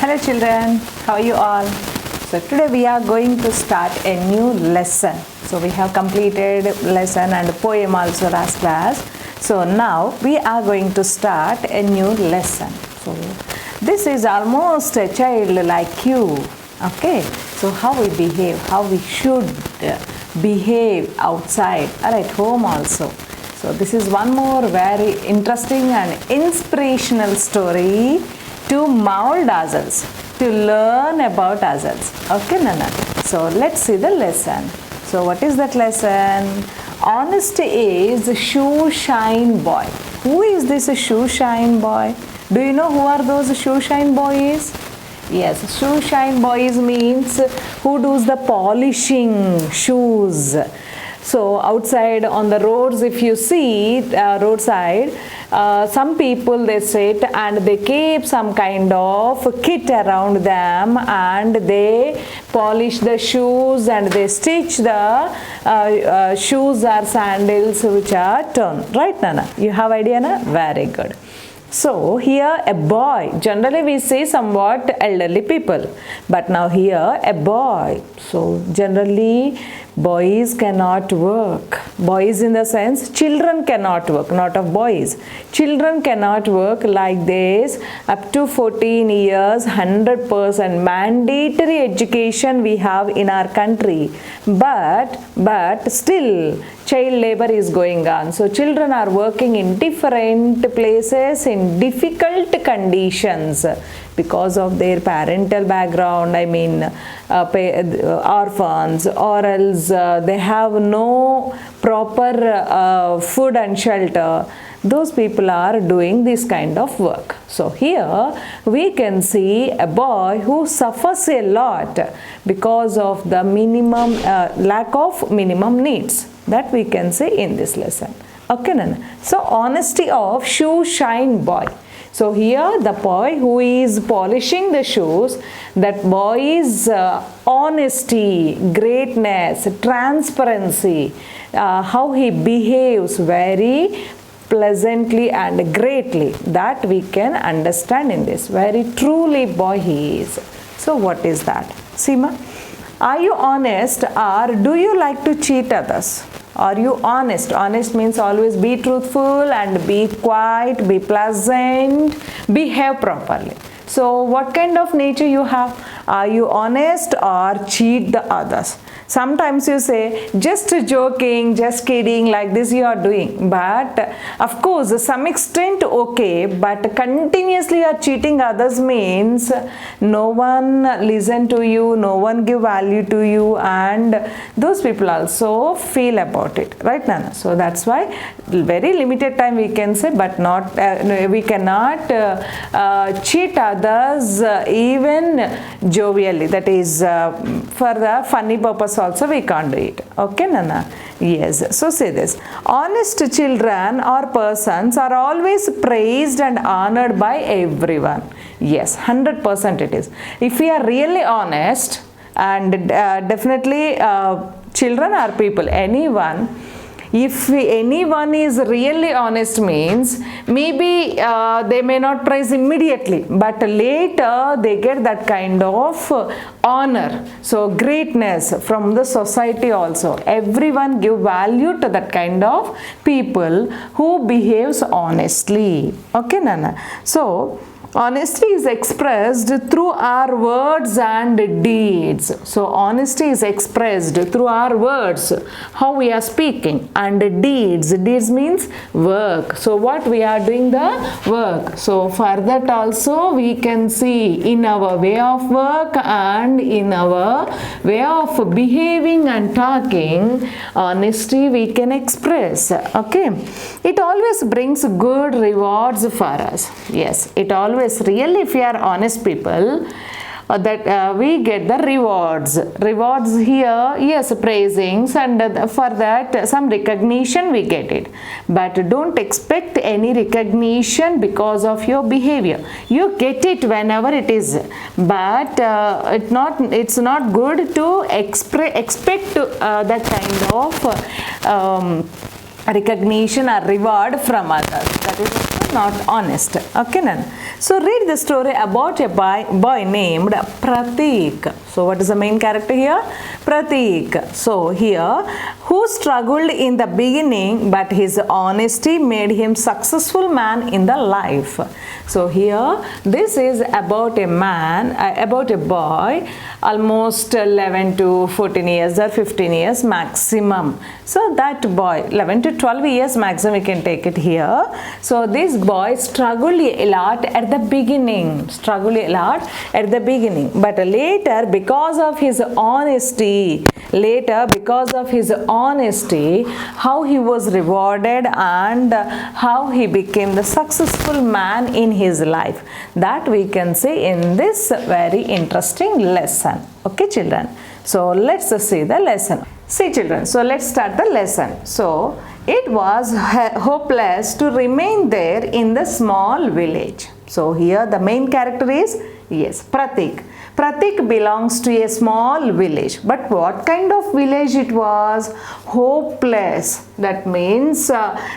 Hello children, how are you all? So today we are going to start a new lesson. So we have completed lesson and poem also last class. So now we are going to start a new lesson. So this is almost a child like you. Okay, so how we behave, how we should behave outside or at home also. So this is one more very interesting and inspirational story to mold ourselves, to learn about ourselves. Okay, Nana? So let's see the lesson. So what is that lesson? Honesty is shoe shine boy. Who is this shoe shine boy? Do you know who are those shoe shine boys? Yes, shoe shine boys means who does the polishing shoes. So outside on the roads, if you see roadside, some people they sit and they keep some kind of kit around them and they polish the shoes and they stitch the shoes or sandals which are torn. Right, Nana? You have idea, na? Very good. So here a boy, generally we say somewhat elderly people, but now here a boy. So generally boys cannot work. Boys in the sense children cannot work, not of boys. Children cannot work like this up to 14 years, 100% mandatory education we have in our country. But still child labor is going on. So children are working in different places in difficult conditions because of their parental background, I mean orphans, or else they have no proper food and shelter. Those people are doing this kind of work. So here we can see a boy who suffers a lot because of the minimum lack of minimum needs. That we can say in this lesson. Okay, Nana? So honesty of shoe shine boy. So here the boy who is polishing the shoes, that boy's honesty, greatness, transparency, how he behaves very pleasantly and greatly, that we can understand in this. Very truly boy he is. So what is that? Seema, are you honest or do you like to cheat others? Are you honest? Honest means always be truthful and be quiet, be pleasant, behave properly. So what kind of nature you have? Are you honest or cheat the others? Sometimes you say just joking, just kidding, like this you are doing. But of course some extent okay, but continuously you are cheating others means no one listen to you, no one give value to you, and those people also feel about it. Right, Nana? So that's why very limited time we can say, but not we cannot cheat others even jovially. That is for the funny purpose also we can't do it. Okay, Nana? Yes. So say this. Honest children or persons are always praised and honored by everyone. Yes, 100% it is. If we are really honest, and definitely children are people, anyone, if anyone is really honest means maybe they may not praise immediately, but later they get that kind of honor, so greatness from the society also. Everyone give value to that kind of people who behaves honestly. Okay, Nana? So honesty is expressed through our words and deeds. So honesty is expressed through our words, how we are speaking, and deeds. Deeds means work. So what we are doing the work. So for that also we can see in our way of work and in our way of behaving and talking, honesty we can express. Okay. It always brings good rewards for us. Yes, it always really, if we are honest people, that we get the rewards here. Yes, praisings, and for that some recognition we get it, but don't expect any recognition because of your behavior. You get it whenever it is, but it's not good to expect that kind of recognition or reward from others. That is not honest. Okay, Nan. So read the story about a boy named Pratik. So what is the main character here? Pratik. So here, who struggled in the beginning, but his honesty made him successful man in the life. So here, this is about a man, about a boy, almost 11 to 14 years or 15 years maximum. So that boy, 11 to 12 years maximum, we can take it here. So this boy struggled a lot at the beginning, but later, because of his honesty, how he was rewarded and how he became the successful man in his life, that we can say in this very interesting lesson. Okay, children. So let's see the lesson. See, children, so let's start the lesson. So it was hopeless to remain there in the small village. So here the main character is, yes, Pratik. Pratik belongs to a small village. But what kind of village it was? Hopeless. That means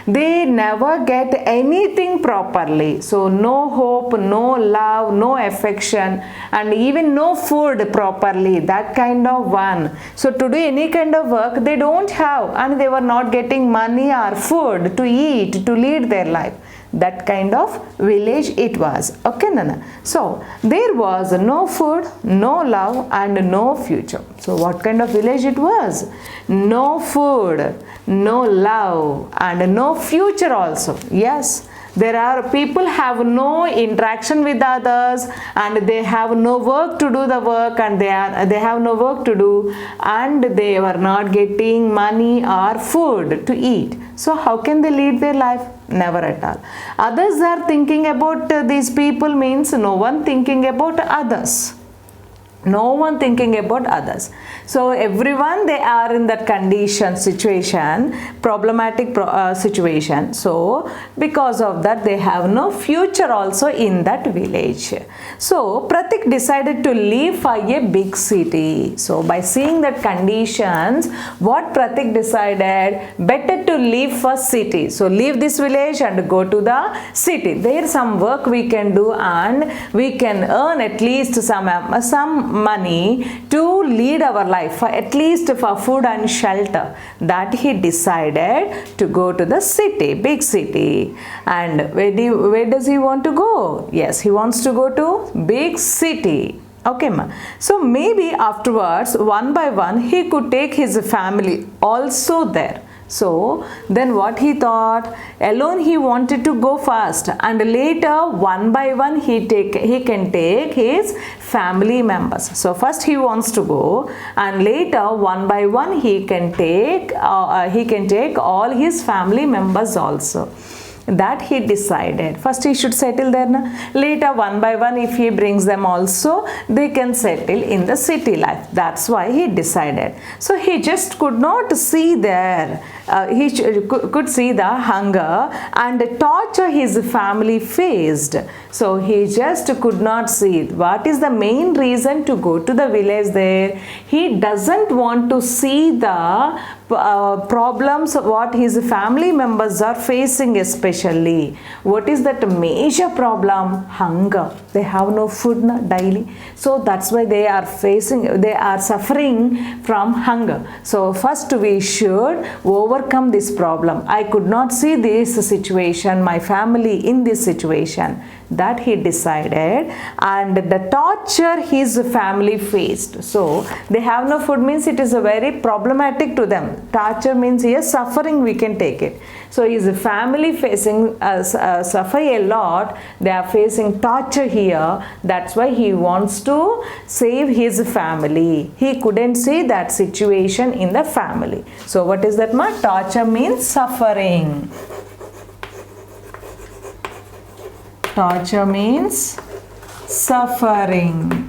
they never get anything properly. So no hope, no love, no affection, and even no food properly. That kind of one. So to do any kind of work they don't have, and they were not getting money or food to eat, to lead their life. That kind of village it was. Okay, Nana. So there was no food, no love, and no future. So what kind of village it was? No food, no love, and no future also. Yes, there are people have no interaction with others, and they have no work to do the work, and they have no work to do, and they were not getting money or food to eat. So how can they lead their life? Never at all. Others are thinking about these people, means no one thinking about others. No one thinking about others. So everyone, they are in that condition, situation, problematic situation. So because of that, they have no future also in that village. So Pratik decided to leave for a big city. So by seeing that conditions, what Pratik decided, better to leave for city. So leave this village and go to the city. There some work we can do, and we can earn at least some money to lead our life, at least for food and shelter. That he decided to go to the city, big city. And where does he want to go? Yes, he wants to go to big city. Okay, ma. So maybe afterwards, one by one, he could take his family also there. So then what he thought, alone he wanted to go first, and later one by one he can take his family members. So first he wants to go, and later one by one he can take all his family members also. That he decided. First he should settle there. Later one by one, if he brings them also, they can settle in the city life. That's why he decided. So he just could not see there. He could see the hunger and torture his family faced. So he just could not see it. What is the main reason to go to the village there? He doesn't want to see the problems what his family members are facing, especially. What is that major problem? Hunger. They have no food daily. So that's why they are suffering from hunger. So first we should overcome this problem. I could not see this situation, my family in this situation. That he decided, and the torture his family faced. So they have no food means it is a very problematic to them. Torture means here suffering, we can take it. So his family facing suffer a lot. They are facing torture here. That's why he wants to save his family. He couldn't see that situation in the family. So what is that? Torture means suffering. Torture means suffering.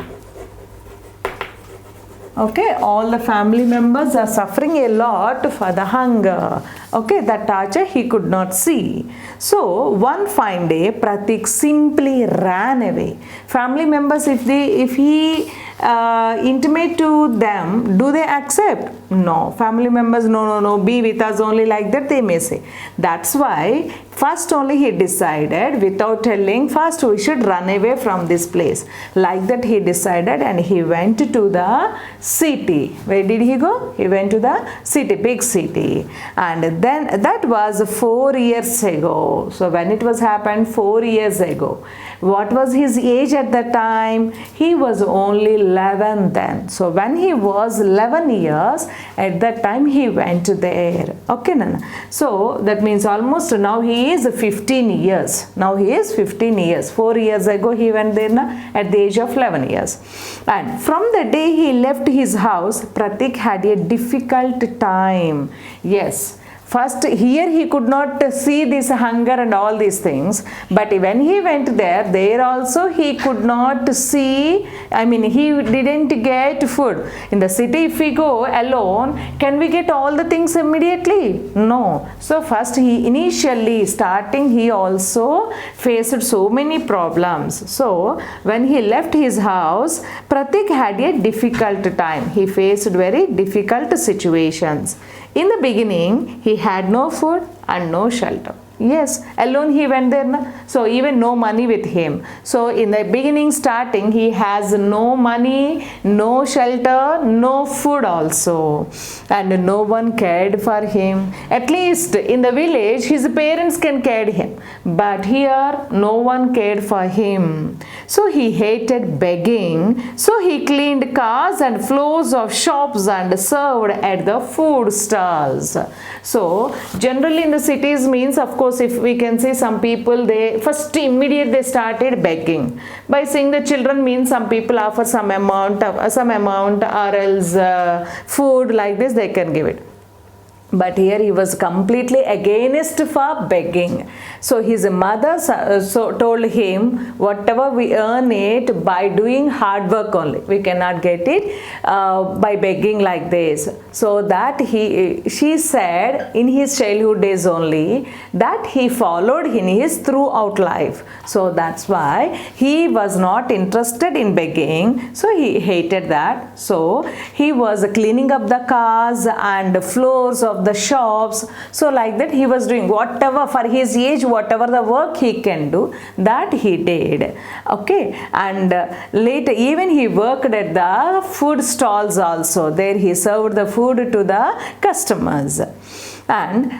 Okay, all the family members are suffering a lot for the hunger. Okay, that torture he could not see. So one fine day, Pratik simply ran away. Family members, if he intimate to them, do they accept? No. Family members, no, be with us only, like that they may say. That's why first only he decided, without telling, first we should run away from this place. Like that he decided, and he went to the city. Where did he go? He went to the city, big city. And then that was 4 years ago. So when it was happened 4 years ago, what was his age at that time? He was only 11 then. So when he was 11 years, at that time he went there. Okay, Nana. So that means almost now he is 15 years. Now he is 15 years. 4 years ago he went there at the age of 11 years. And from the day he left his house, Pratik had a difficult time. Yes. First, here he could not see this hunger and all these things, but when he went there also he could not see, he didn't get food. In the city, if we go alone, can we get all the things immediately? No. So first initially starting, he also faced so many problems. So when he left his house, Pratik had a difficult time. He faced very difficult situations. In the beginning, he had no food and no shelter. Yes, alone he went there. So even no money with him. So in the beginning starting, he has no money, no shelter, no food also. And no one cared for him. At least in the village, his parents can care him. But here, no one cared for him. So he hated begging. So he cleaned cars and floors of shops and served at the food stalls. So generally in the cities means, of course, if we can see some people, they first immediate they started begging. By seeing the children means some people offer some amount or else food, like this they can give it. But here he was completely against for begging. So his mother told him, whatever we earn it by doing hard work only. We cannot get it by begging like this. So that she said in his childhood days only that he followed in his throughout life. So that's why he was not interested in begging. So he hated that. So he was cleaning up the cars and floors of the shops. So like that he was doing whatever for his age, whatever the work he can do, that he did. Okay. And later even he worked at the food stalls also. There he served the food to the customers. And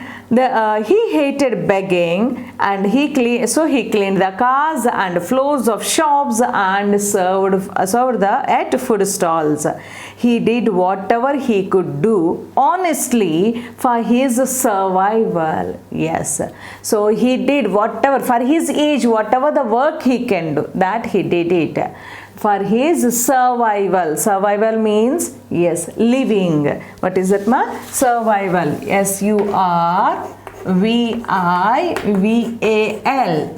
he hated begging, and he cleaned the cars and floors of shops and served at food stalls. He did whatever he could do honestly for his survival. Yes. So he did whatever for his age, whatever the work he can do, that he did it for his survival. Survival means, yes, living. What is it, ma? Survival. SURVIVAL.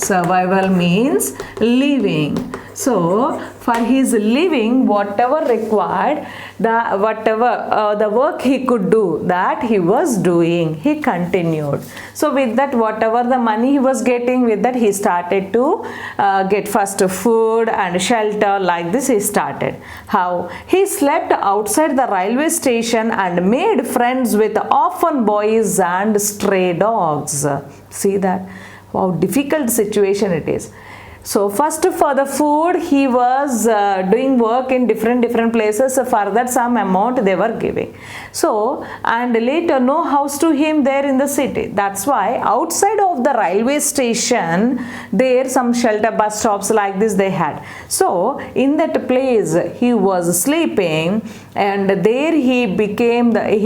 Survival means living. So for his living, whatever required, the work he could do, that he was doing. He continued. So with that, whatever the money he was getting, with that he started to get first food and shelter. Like this he started. How? He slept outside the railway station and made friends with orphan boys and stray dogs. See that? Wow, difficult situation it is. So first for the food, he was doing work in different places. So for that some amount they were giving. So and later no house to him there in the city. That's why outside of the railway station there some shelter bus stops like this they had. So in that place he was sleeping, and there he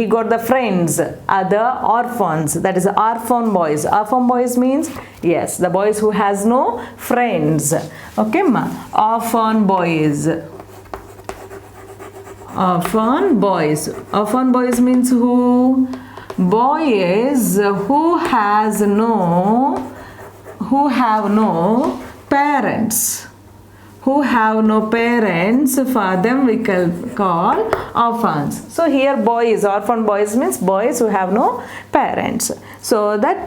got the friends, other orphans, that is orphan boys. Orphan boys means, yes, the boys who has no friends. Okay, ma? Orphan boys. Orphan boys. Orphan boys means who? Boys who have no parents. who have no parents, for them we call orphans. So here boys, orphan boys means boys who have no parents. So that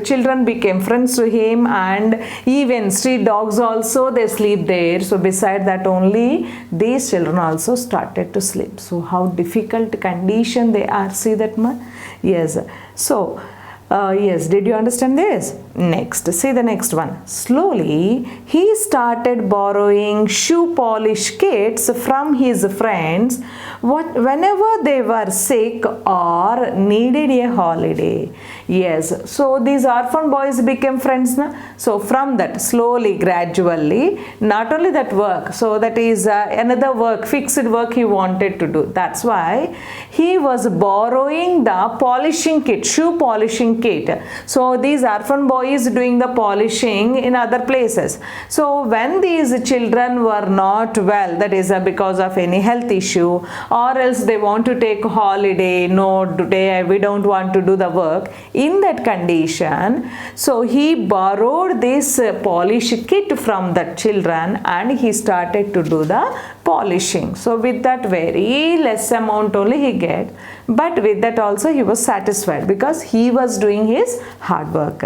children became friends to him, and even street dogs also, they sleep there. So beside that only, these children also started to sleep. So how difficult condition they are, see that man? Yes. So yes, did you understand this? Next, see the next one. Slowly, he started borrowing shoe polish kits from his friends whenever they were sick or needed a holiday. Yes, so these orphan boys became friends. Na? So from that, slowly, gradually, not only that work, so that is another work, fixed work he wanted to do. That's why he was borrowing the polishing kit, shoe polishing kit. So these orphan boys doing the polishing in other places. So when these children were not well, that is because of any health issue, or else they want to take holiday, no, today we don't want to do the work, in that condition, so he borrowed this polish kit from the children and he started to do the polishing. So with that very less amount only he get, but with that also he was satisfied because he was doing his hard work.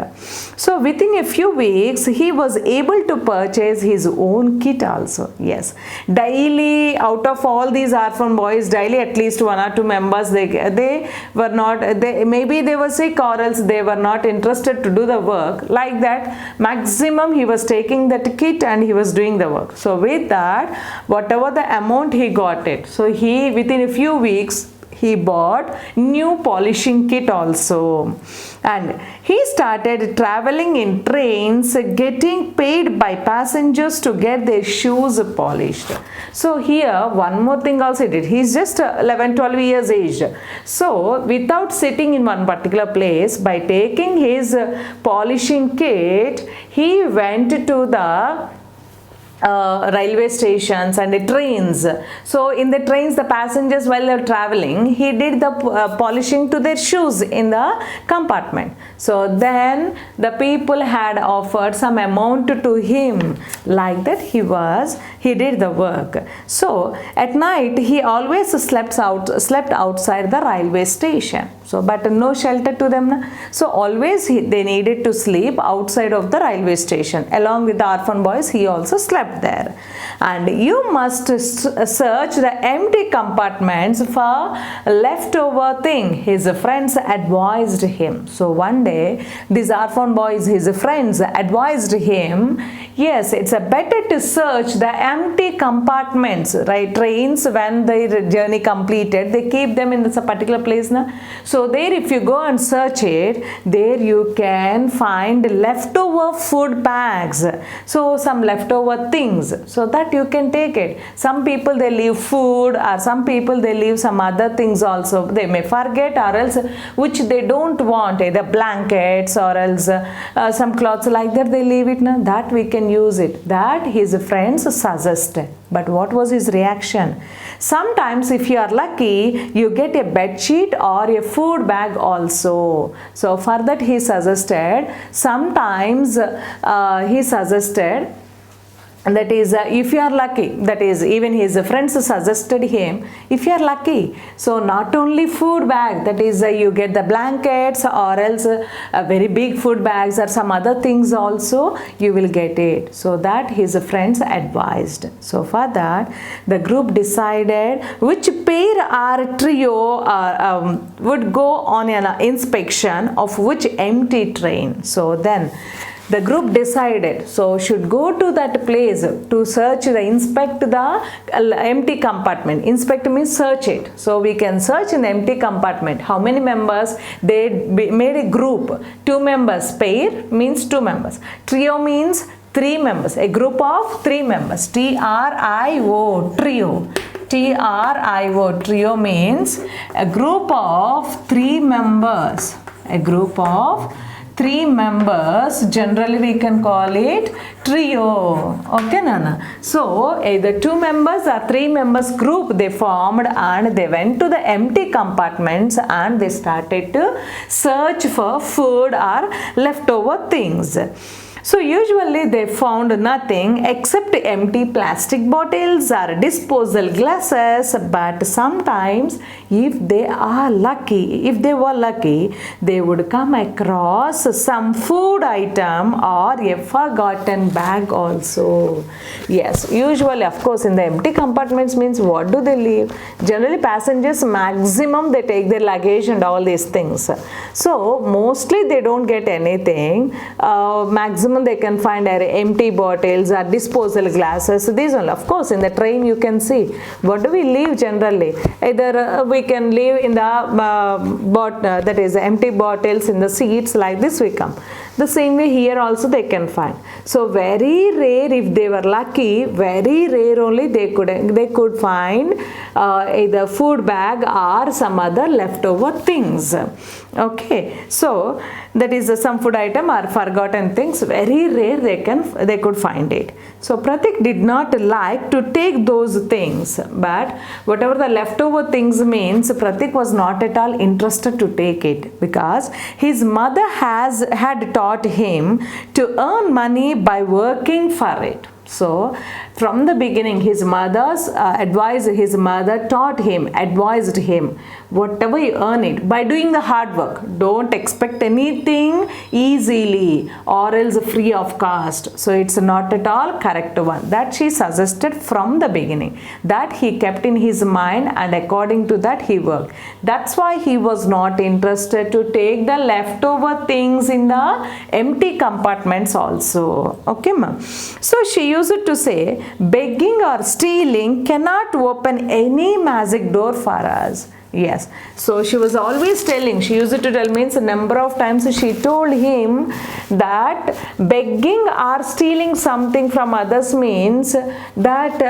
So within a few weeks he was able to purchase his own kit also. Yes, daily, out of all these orphan boys, daily at least 1 or 2 members, they were not, maybe they were sick or else they were not interested to do the work. Like that, maximum he was taking that kit and he was doing the work. So with that, whatever the amount he got it, so he within a few weeks he bought new polishing kit also, and he started traveling in trains, getting paid by passengers to get their shoes polished. So here one more thing also he did. He's just 11-12 years aged. So without sitting in one particular place, by taking his polishing kit, he went to the railway stations and the trains. So in the trains, the passengers, while they are traveling, he did the polishing to their shoes in the compartment. So then the people had offered some amount to him, like that he did the work. So at night he always slept outside the railway station. So but no shelter to them. So always they needed to sleep outside of the railway station. Along with the orphan boys, he also slept there. And you must search the empty compartments for leftover thing, his friends advised him. So one day these orphan boys, his friends, advised him, yes, it's a better to search the empty compartments, right? Trains, when their journey completed, they keep them in this particular place. Na? So there, if you go and search it, there you can find leftover food bags. So some leftover things, so that you can take it. Some people they leave food, or some people they leave some other things also. They may forget, or else which they don't want, either blankets or else some clothes like that they leave it. Na? That we can use it. That his friends suggested. But what was his reaction? Sometimes if you are lucky, you get a bed sheet or a food bag also. So for that he suggested, sometimes he suggested, that is if you are lucky, that is even his friends suggested him, if you are lucky, so not only food bag, that is you get the blankets or else very big food bags or some other things also you will get it. So that his friends advised. So for that the group decided which pair or trio would go on an inspection of which empty train. So then the group decided, so should go to that place to inspect the empty compartment. Inspect means search it. So we can search in the empty compartment. How many members? They made a group. 2 members. Pair means 2 members. Trio means 3 members. A group of 3 members. T-R-I-O, trio. T-R-I-O, trio means a group of 3 members. A group of 3 members, generally we can call it trio. Okay, Nana. So either 2 members or 3 members group they formed, and they went to the empty compartments and they started to search for food or leftover things. So usually they found nothing except empty plastic bottles or disposal glasses, but sometimes if they were lucky, they would come across some food item or a forgotten bag also. Yes, usually of course in the empty compartments means what do they leave? Generally passengers maximum they take their luggage and all these things. So mostly they don't get anything. Maximum they can find empty bottles or disposal glasses. These all, of course, in the train you can see. What do we leave generally? Either we can leave in the that is empty bottles in the seats, like this we come. The same way here also they can find. So very rare, if they were lucky, very rare only they could find either food bag or some other leftover things. Okay, so that is some food item or forgotten things, very rare they could find it. So Pratik did not like to take those things, but whatever the leftover things means, Pratik was not at all interested to take it, because his mother had taught him to earn money by working for it. So from the beginning his mother advised him, whatever you earn it by doing the hard work, don't expect anything easily or else free of cost. So it's not at all correct one, that she suggested from the beginning, that he kept in his mind, and according to that he worked. That's why he was not interested to take the leftover things in the empty compartments also. Okay, ma'am. So she used to say, begging or stealing cannot open any magic door for us. Yes, so she was always telling, she used to tell, means a number of times she told him that begging or stealing something from others means that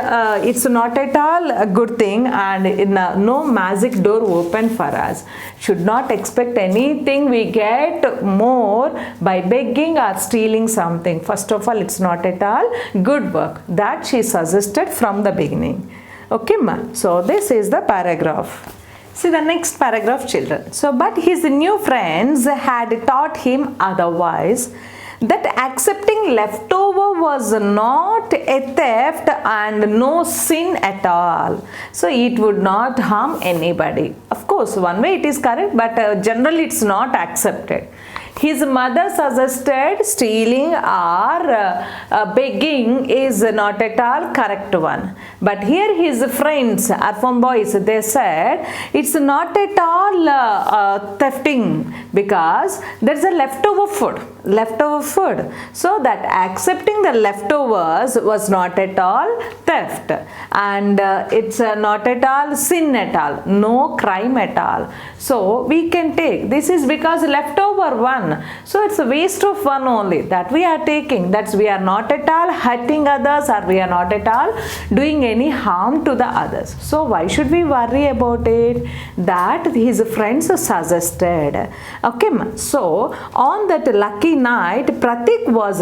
it's not at all a good thing, and no magic door open for us. Should not expect anything we get more by begging or stealing something. First of all, it's not at all good work. That she suggested from the beginning. Okay, ma. So this is the paragraph. See the next paragraph, children. So, but his new friends had taught him otherwise, that accepting leftover was not a theft and no sin at all. So it would not harm anybody. Of course, one way it is correct, but generally it's not accepted. His mother suggested stealing or begging is not at all correct one. But here his friends, Arfan boys, they said it's not at all thefting, because there's a leftover food. So that accepting the leftovers was not at all theft, and it's not at all sin at all, no crime at all. So we can take, this is because leftover one. So it's a waste of one only that we are taking. That's, we are not at all hurting others, or we are not at all doing any harm to the others. So why should we worry about it? That his friends suggested. Okay, so on that lucky night, Pratik with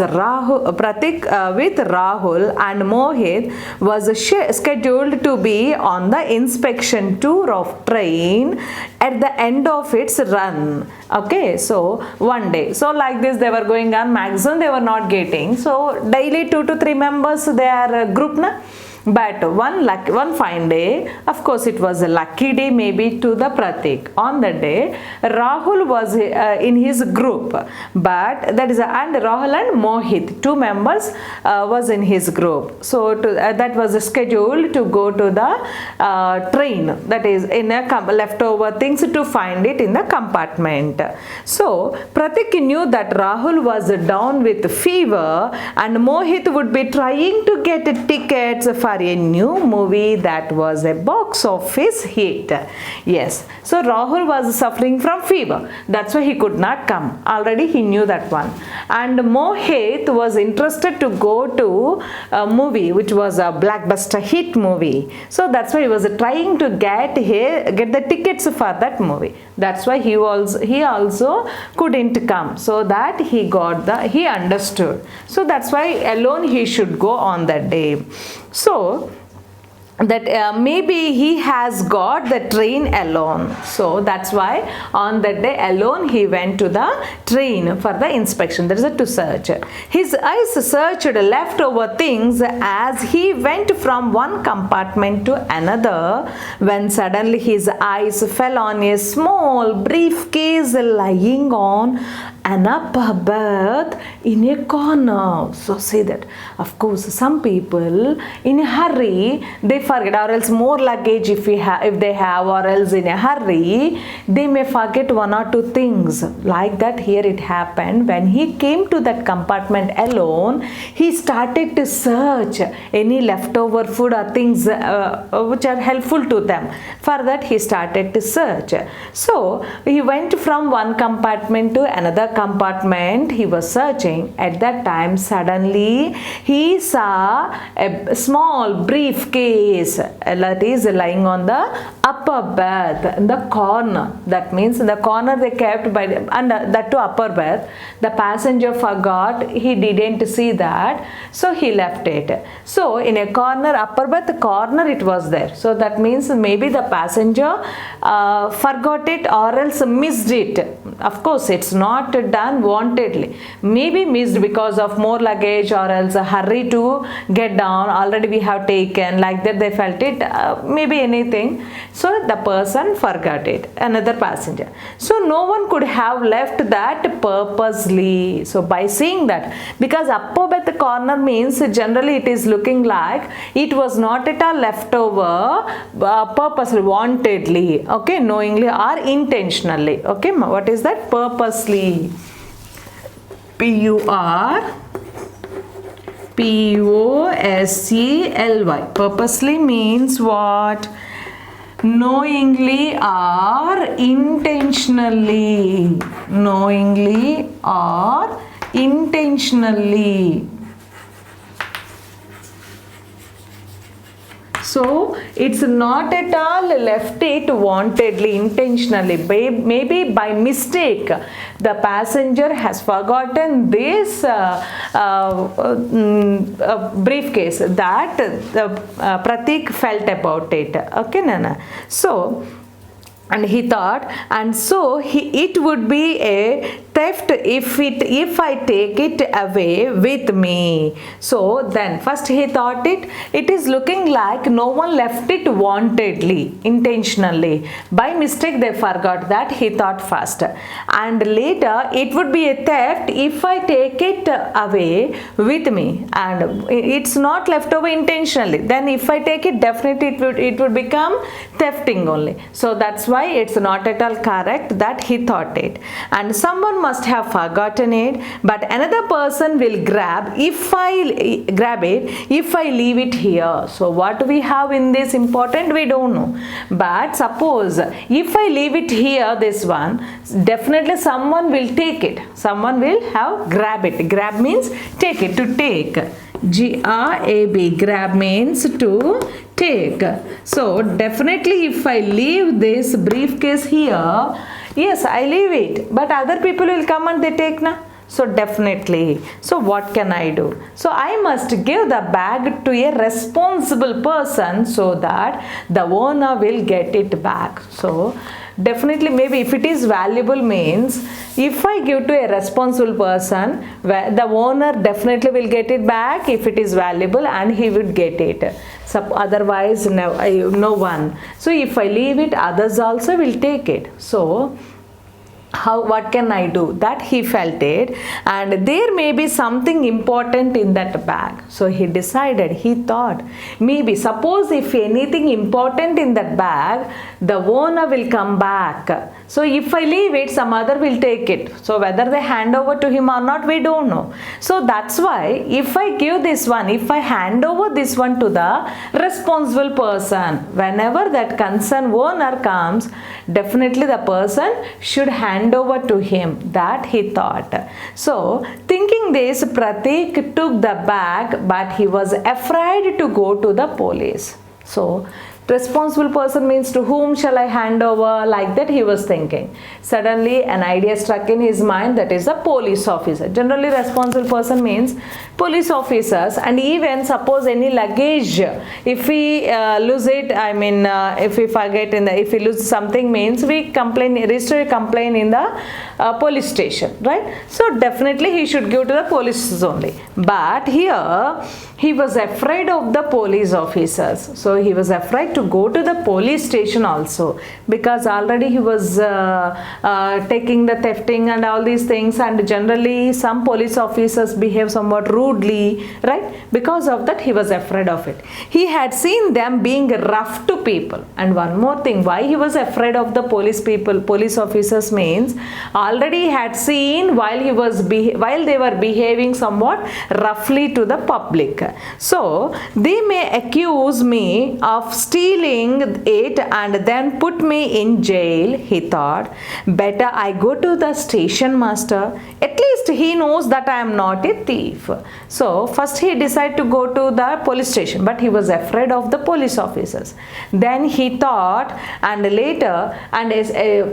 Rahul and Mohit was scheduled to be on the inspection tour of train at the end of its run. Okay, so one day, so like this they were going on, maximum they were not getting, so daily 2 to 3 members they are group na. But one fine day, of course it was a lucky day maybe to the Pratik. On the day, Rahul was in his group, but that is, and Rahul and Mohit, 2 members was in his group. So that was scheduled to go to the train, that is in a leftover things to find it in the compartment. So Pratik knew that Rahul was down with fever and Mohit would be trying to get tickets for a new movie that was a box office hit. Yes, so Rahul was suffering from fever, that's why he could not come. Already he knew that one. And Mohit was interested to go to a movie which was a blockbuster hit movie, so that's why he was trying to get the tickets for that movie. That's why he also couldn't come, so that he understood. So that's why alone he should go on that day. So that maybe he has got the train alone. So that's why on that day alone he went to the train for the inspection. There is a to search. His eyes searched leftover things as he went from one compartment to another, when suddenly his eyes fell on a small briefcase lying on an upper berth in a corner. So see that, of course, some people in a hurry they forget, or else more luggage if they have, or else in a hurry they may forget one or two things. Like that here it happened. When he came to that compartment alone, he started to search any leftover food or things which are helpful to them. For that he started to search. So he went from one compartment to another compartment. He was searching. At that time suddenly he saw a small briefcase that is lying on the upper berth in the corner. That means in the corner they kept by the, and that to upper berth. The passenger forgot, he didn't see that, so he left it. So in a corner, upper berth corner it was there. So that means maybe the passenger forgot it or else missed it. Of course it's not done wantedly, maybe missed because of more luggage or else a hurry to get down, already we have taken, like that they felt it, maybe anything. So the person forgot it, another passenger. So no one could have left that purposely. So by seeing that, because upper berth corner means generally it is looking like it was not at all left over purposely, wantedly, okay, knowingly or intentionally. Okay, what is that? Purposely. P-U-R-P-O-S-E-L-Y. Purposely means what? Knowingly or intentionally. Knowingly or intentionally. So it's not at all left it wantedly, intentionally. Maybe by mistake the passenger has forgotten this briefcase that Pratik felt about it. Okay, Nana. So, and he thought, and so it would be a theft if I take it away with me. So then first he thought it is looking like no one left it wantedly, intentionally. By mistake they forgot that, he thought first. And later it would be a theft if I take it away with me. And it's not left over intentionally. Then if I take it, definitely it would become thefting only. So that's why it's not at all correct that he thought it. And someone must have forgotten it, but another person will grab it if I leave it here. So what we have in this important, we don't know. But suppose if I leave it here, this one, definitely someone will take it. Someone will have grab it. Grab means take it, to take. G-R-A-B. Grab means to take. So definitely if I leave this briefcase here, yes, I leave it, but other people will come and they take na. So definitely. So what can I do? So I must give the bag to a responsible person so that the owner will get it back. So definitely, maybe if it is valuable means, if I give to a responsible person, the owner definitely will get it back if it is valuable, and he would get it. So otherwise no one. So if I leave it, others also will take it. So what can I do? That he felt it, and there may be something important in that bag. So he decided, he thought, maybe suppose if anything important in that bag, the owner will come back. So if I leave it, some other will take it. So whether they hand over to him or not, we don't know. So that's why if I give this one, if I hand over this one to the responsible person, whenever that concerned owner comes, definitely the person should hand over to him. That he thought. So thinking this, Pratik took the bag, but he was afraid to go to the police. So Responsible person means to whom shall I hand over? Like that he was thinking. Suddenly an idea struck in his mind, that is a police officer. Generally responsible person means police officers, and even suppose any luggage, if we lose it, I mean if we forget if we lose something means we complain, register a complaint in the police station, right? So definitely he should give to the police only. But here he was afraid of the police officers, so he was afraid to go to the police station also, because already he was taking the thefting and all these things, and generally some police officers behave somewhat rudely, right? Because of that he was afraid of it. He had seen them being rough to people. And one more thing, why he was afraid of the police officers means, already he had seen while they were behaving somewhat roughly to the public. So they may accuse me of stealing it and then put me in jail, he thought. Better I go to the station master. At least he knows that I am not a thief. So first he decided to go to the police station, but he was afraid of the police officers. Then he thought, and later, and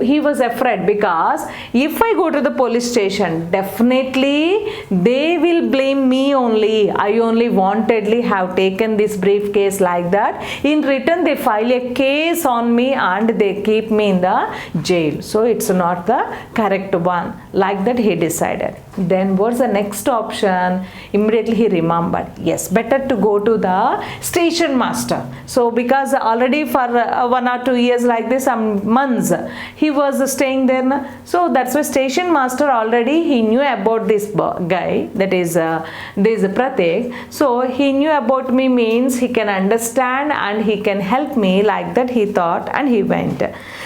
he was afraid because if I go to the police station, definitely they will blame me only. I only wantedly have taken this briefcase, like that. In return they file a case on me and they keep me in the jail. So it's not the correct one. Like that he decided. Then what's the next option? Immediately he remembered, yes, better to go to the station master. So because already for 1 or 2 years, like this, some months he was staying there, so that's why station master already he knew about this guy, that is this Pratik. So he knew about me means he can understand and he can help me, like that he thought, and he went.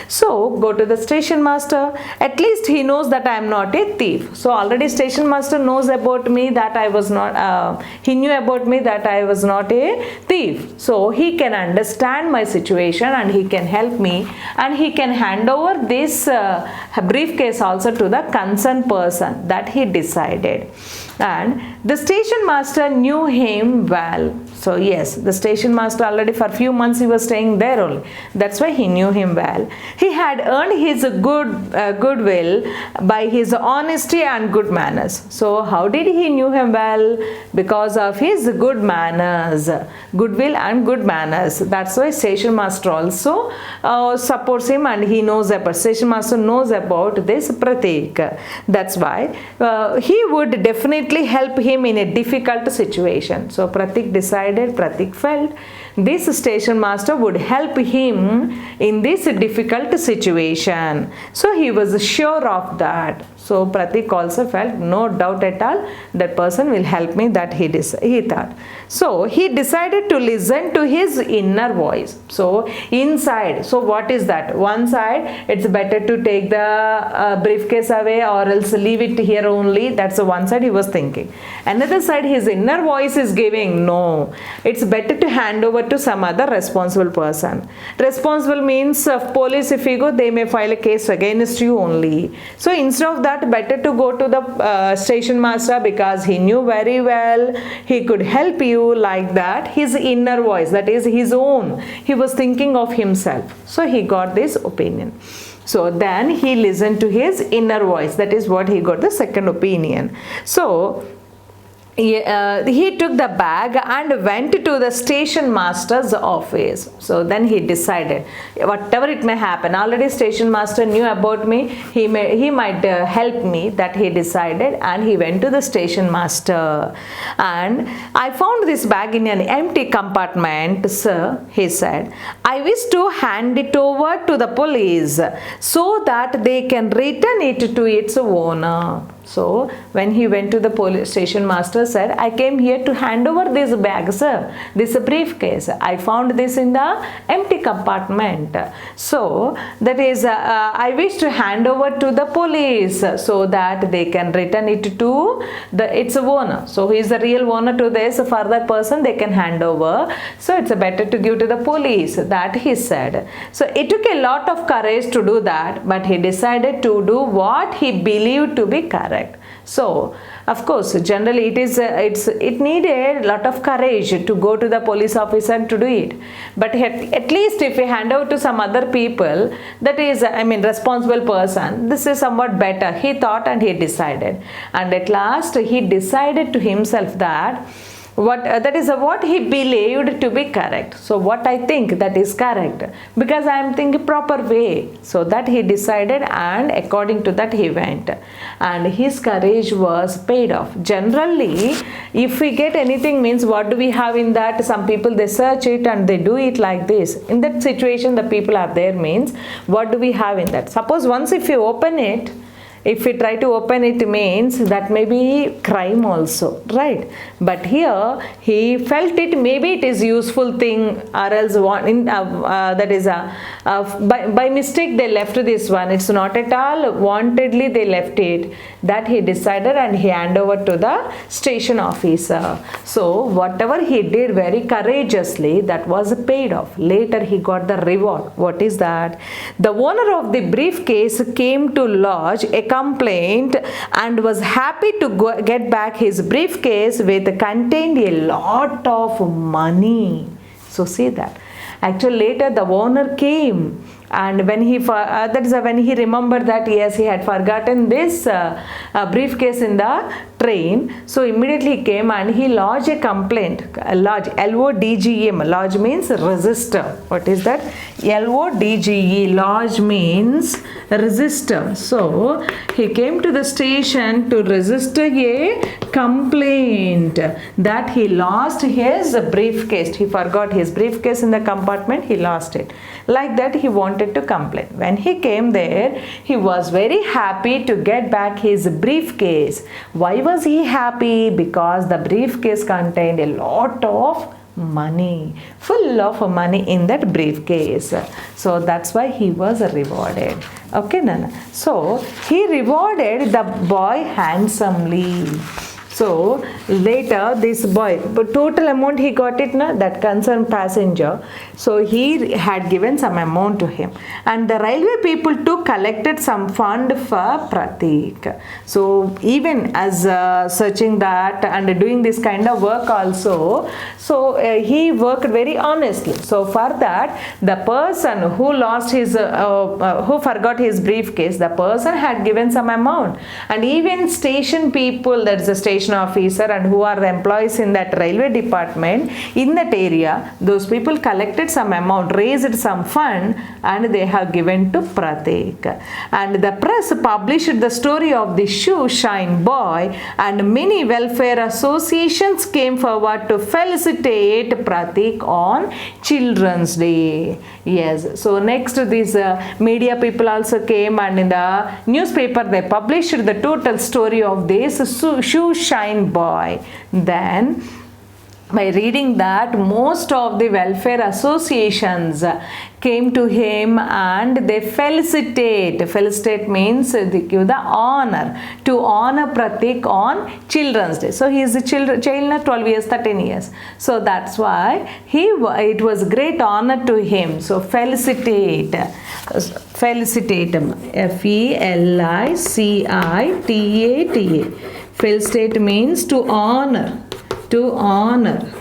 So go to the station master. At least he knows that I am not a thief. So already station master knows about me that I was not, he knew about me that I was not a thief. So he can understand my situation and he can help me, and he can hand over this briefcase also to the concerned person, that he decided. And the station master knew him well. So yes, the station master already for few months he was staying there only. That's why he knew him well. He had earned his goodwill by his honesty and good manners. So how did he knew him well? Because of his good manners, goodwill and good manners. That's why station master also supports him, and he knows about, station master knows about this Pratik. That's why he would definitely help him in a difficult situation. So Pratik felt this station master would help him in this difficult situation. So he was sure of that. So Pratik also felt, no doubt at all, that person will help me, that he thought. So he decided to listen to his inner voice. So inside, so what is that? One side, it's better to take the briefcase away or else leave it here only. That's the one side he was thinking. Another side, his inner voice is giving, no, it's better to hand over to some other responsible person. Responsible means police, if you go, they may file a case against you only. So instead of that, better to go to the station master, because he knew very well, he could help you, like that. His inner voice, that is his own, he was thinking of himself. So he got this opinion. So then he listened to his inner voice, that is what he got the second opinion. So he took the bag and went to the station master's office. So then he decided, whatever it may happen, already station master knew about me, he might help me, that he decided, and he went to the station master. And I found this bag in an empty compartment, sir, he said. I wish to hand it over to the police so that they can return it to its owner. So when he went to the police station master, said, I came here to hand over this bag, sir, this briefcase. I found this in the empty compartment. So that is, I wish to hand over to the police so that they can return it to its owner. So he is the real owner to this further person, they can hand over. So it's better to give to the police, that he said. So it took a lot of courage to do that, but he decided to do what he believed to be correct. correct. So of course generally it needed a lot of courage to go to the police officer and to do it, but at least if we hand over to some other people, that is, I mean, responsible person, this is somewhat better, he thought, and he decided. And at last he decided to himself that that is what he believed to be correct. So what I think that is correct, because I am thinking proper way. So that he decided, and according to that he went, and his courage was paid off. Generally, if we get anything, means what do we have in that? Some people, they search it and they do it like this. In that situation, the people are there, means what do we have in that? Suppose once if you open it, if we try to open it, means that may be crime also, right? But here he felt it, maybe it is useful thing, or else that is by mistake they left this one, it's not at all wantedly they left it. That he decided, and he handed over to the station officer. So whatever he did very courageously, that was paid off. Later he got the reward. What is that? The owner of the briefcase came to lodge a complaint and was happy to get back his briefcase, with contained a lot of money. So see that. Actually later the owner came, and when he when he remembered that yes, he had forgotten this briefcase in the train, so immediately he came and he lodged a complaint. Lodge, LODGE, lodge means register. What is that? LODGE, lodge means register. So he came to the station to register a complaint that he lost his briefcase. He forgot his briefcase in the compartment, he lost it. Like that he wanted to complain. When he came there, he was very happy to get back his briefcase. Why was he happy? Because the briefcase contained a lot of money, full of money in that briefcase. So that's why he was rewarded. Okay, Nana. So he rewarded the boy handsomely. So later this boy, but total amount he got it, na, that concerned passenger. So he had given some amount to him, and the railway people too collected some fund for Pratik. So even as searching that and doing this kind of work also, so he worked very honestly. So for that, the person who lost his, who forgot his briefcase, the person had given some amount, and even station people, that's the station officer and who are the employees in that railway department in that area, those people collected some amount, raised some fund, and they have given to Pratik. And the press published the story of the shoe shine boy, and many welfare associations came forward to felicitate Pratik on Children's Day. Yes, so next these media people also came, and in the newspaper they published the total story of this shoe shine boy. Then by reading that, most of the welfare associations came to him and they felicitate. Felicitate means they give the honor, to honor Pratik on Children's Day. So he is a child 12 years, 13 years. So that's why it was great honor to him. So felicitate. Felicitate him. Felicita. Felicitate means to honor. To honor,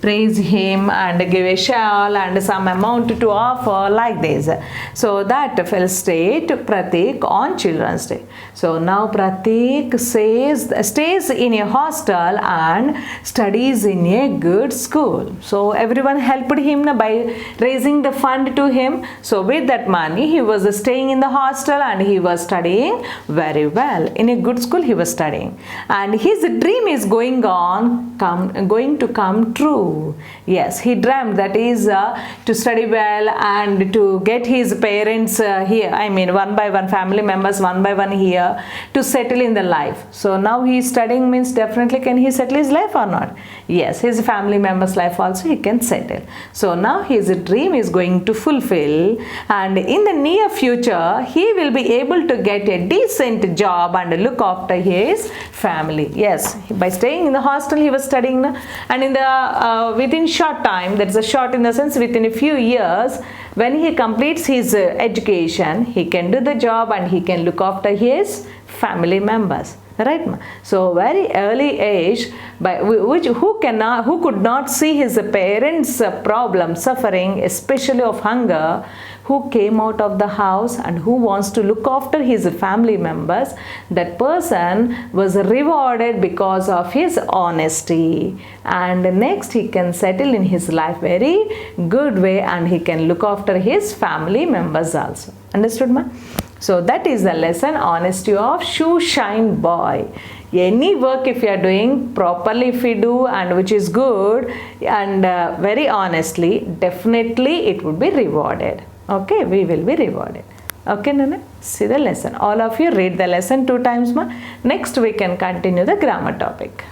praise him and give a shawl and some amount to offer, like this. So that felicitate Pratik on Children's Day. So now Pratik stays in a hostel and studies in a good school. So everyone helped him by raising the fund to him. So with that money he was staying in the hostel and he was studying very well. In a good school he was studying, and his dream is going to come true. Yes, he dreamt, that is to study well and to get his parents here, I mean one by one, family members one by one here, to settle in the life. So now he is studying, means definitely can he settle his life or not? Yes, his family members life also he can settle. So now his dream is going to fulfill, and in the near future he will be able to get a decent job and look after his family. Yes, by staying in the hostel he was studying, and in the within short time, that's a short in the sense within a few years, when he completes his education, he can do the job and he can look after his family members. Right, so very early age, by which who could not see his parents' problem, suffering, especially of hunger, who came out of the house and who wants to look after his family members, that person was rewarded because of his honesty, and next he can settle in his life very good way and he can look after his family members also. Understood, ma? So that is the lesson, honesty of shoe shine boy. Any work if you are doing properly, if we do and which is good and very honestly, definitely it would be rewarded. Okay, we will be rewarded. Okay, Nana? See the lesson. All of you read the lesson 2 times. Ma. Next we can continue the grammar topic.